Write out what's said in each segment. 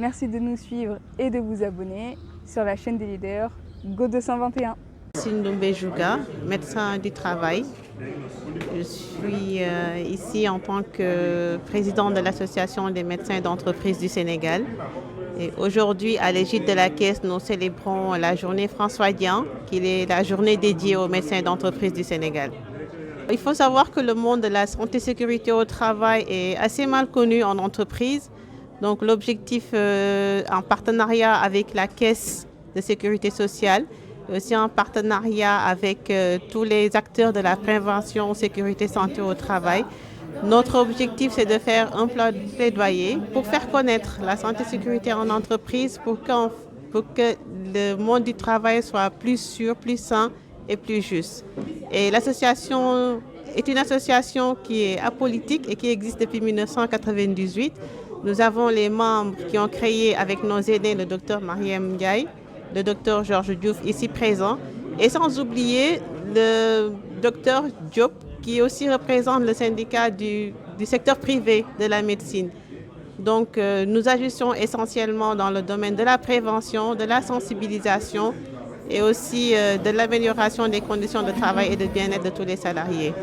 Merci de nous suivre et de vous abonner sur la chaîne des leaders Go 221. Sindoumbe Jouga, médecin du travail. Je suis ici en tant que présidente de l'Association des médecins d'entreprise du Sénégal. Et aujourd'hui, à l'égide de la Caisse, nous célébrons la journée François Dian, qui est la journée dédiée aux médecins d'entreprise du Sénégal. Il faut savoir que le monde de la santé et sécurité au travail est assez mal connu en entreprise. Donc l'objectif, en partenariat avec la Caisse de sécurité sociale, aussi en partenariat avec tous les acteurs de la prévention, sécurité, santé au travail. Notre objectif, c'est de faire un plaidoyer pour faire connaître la santé et sécurité en entreprise pour que le monde du travail soit plus sûr, plus sain et plus juste. Et l'association est une association qui est apolitique et qui existe depuis 1998. Nous avons les membres qui ont créé avec nos aînés le docteur Mariem Ndiaye, le docteur Georges Diouf ici présent, et sans oublier le docteur Diop qui aussi représente le syndicat du secteur privé de la médecine. Donc nous agissons essentiellement dans le domaine de la prévention, de la sensibilisation et aussi de l'amélioration des conditions de travail et de bien-être de tous les salariés.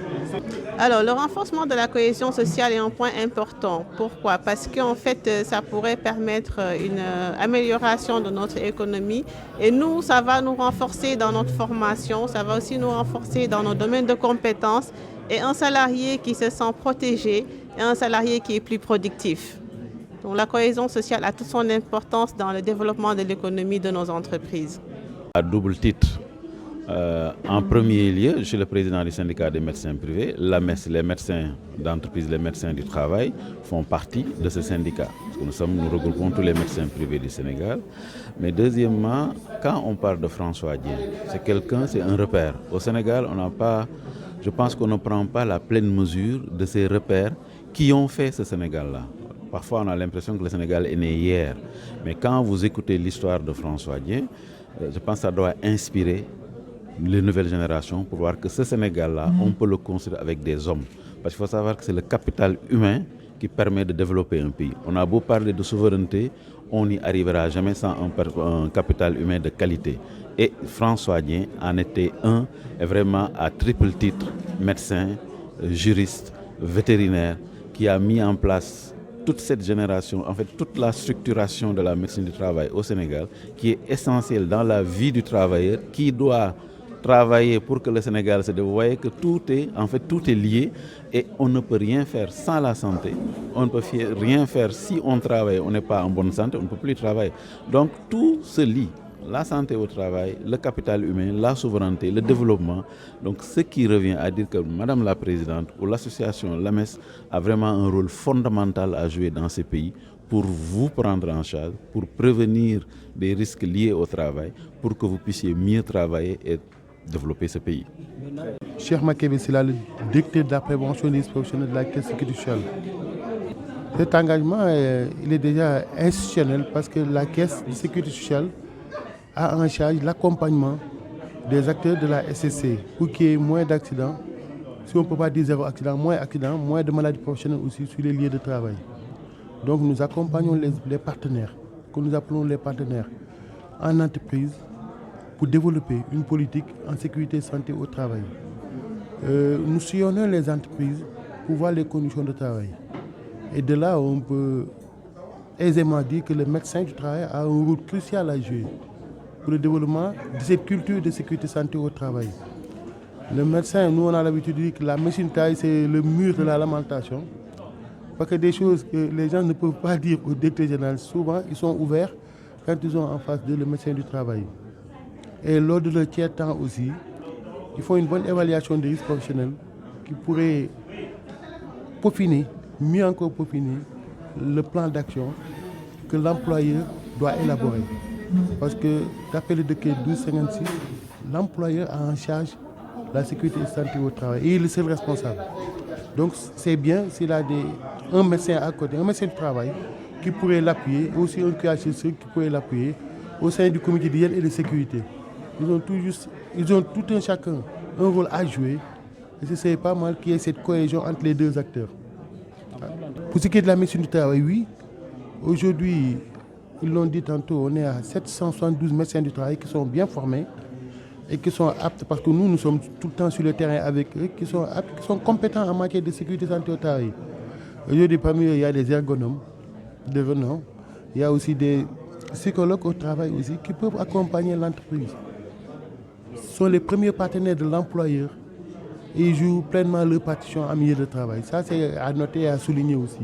Alors, le renforcement de la cohésion sociale est un point important. Pourquoi? Parce qu'en fait, ça pourrait permettre une amélioration de notre économie. Et nous, ça va nous renforcer dans notre formation, ça va aussi nous renforcer dans nos domaines de compétences. Et un salarié qui se sent protégé et un salarié qui est plus productif. Donc, la cohésion sociale a toute son importance dans le développement de l'économie de nos entreprises. À double titre. En premier lieu, je suis le président du syndicat des médecins privés. l'AMES, les médecins d'entreprise, les médecins du travail font partie de ce syndicat. Parce que nous regroupons tous les médecins privés du Sénégal. Mais deuxièmement, quand on parle de François Dian, c'est un repère. Au Sénégal, je pense qu'on ne prend pas la pleine mesure de ces repères qui ont fait ce Sénégal-là. Parfois, on a l'impression que le Sénégal est né hier. Mais quand vous écoutez l'histoire de François Dian, je pense que ça doit inspirer les nouvelles générations pour voir que ce Sénégal-là, on peut le construire avec des hommes. Parce qu'il faut savoir que c'est le capital humain qui permet de développer un pays. On a beau parler de souveraineté, on n'y arrivera jamais sans un capital humain de qualité. Et François Dian en était un, et vraiment à triple titre, médecin, juriste, vétérinaire, qui a mis en place toute cette génération, en fait toute la structuration de la médecine du travail au Sénégal, qui est essentielle dans la vie du travailleur, qui doit travailler pour que le Sénégal se développe. Vous voyez que tout est lié et on ne peut rien faire sans la santé. On ne peut rien faire si on travaille, on n'est pas en bonne santé, on ne peut plus travailler. Donc tout se lie. La santé au travail, le capital humain, la souveraineté, le développement. Donc ce qui revient à dire que Madame la Présidente ou l'association l'AMES a vraiment un rôle fondamental à jouer dans ces pays pour vous prendre en charge, pour prévenir des risques liés au travail, pour que vous puissiez mieux travailler et développer ce pays. Cheikh Makebe Sylla, le directeur de la prévention des risques professionnels de la Caisse de sécurité sociale. Cet engagement, il est déjà institutionnel parce que la Caisse de sécurité sociale a en charge l'accompagnement des acteurs de la SSC pour qu'il y ait moins d'accidents. Si on ne peut pas dire zéro accident, moins de maladies professionnelles aussi sur les lieux de travail. Donc nous accompagnons les partenaires, que nous appelons les partenaires en entreprise, pour développer une politique en sécurité et santé au travail. Nous sillonnons les entreprises pour voir les conditions de travail. Et de là, on peut aisément dire que le médecin du travail a un rôle crucial à jouer pour le développement de cette culture de sécurité et santé au travail. Le médecin, nous on a l'habitude de dire que la médecine du travail, c'est le mur de la lamentation. Parce que des choses que les gens ne peuvent pas dire au directeur général, souvent ils sont ouverts quand ils ont en face d'eux le médecin du travail. Et lors de leur tiers temps aussi, il faut une bonne évaluation des risques professionnels qui pourrait mieux encore peaufiner le plan d'action que l'employeur doit élaborer. Parce que, d'après le décret 1256, l'employeur a en charge la sécurité et la santé au travail et il est le seul responsable. Donc c'est bien s'il a un médecin à côté, un médecin du travail qui pourrait l'appuyer, aussi un QHSE qui pourrait l'appuyer au sein du comité d'hygiène et de sécurité. Ils ont tout un chacun un rôle à jouer et ce serait pas mal qu'il y ait cette cohésion entre les deux acteurs. Pour ce qui est de la médecine du travail, oui, aujourd'hui, Ils l'ont dit tantôt, on est à 772 médecins du travail qui sont bien formés et qui sont aptes, parce que nous sommes tout le temps sur le terrain avec eux, qui sont aptes, qui sont compétents en matière de sécurité santé au travail. Aujourd'hui, parmi eux, il y a des ergonomes, des renom. Il y a aussi des psychologues au travail aussi qui peuvent accompagner l'entreprise. Ce sont les premiers partenaires de l'employeur et ils jouent pleinement leur partition en milieu de travail. Ça, c'est à noter et à souligner aussi.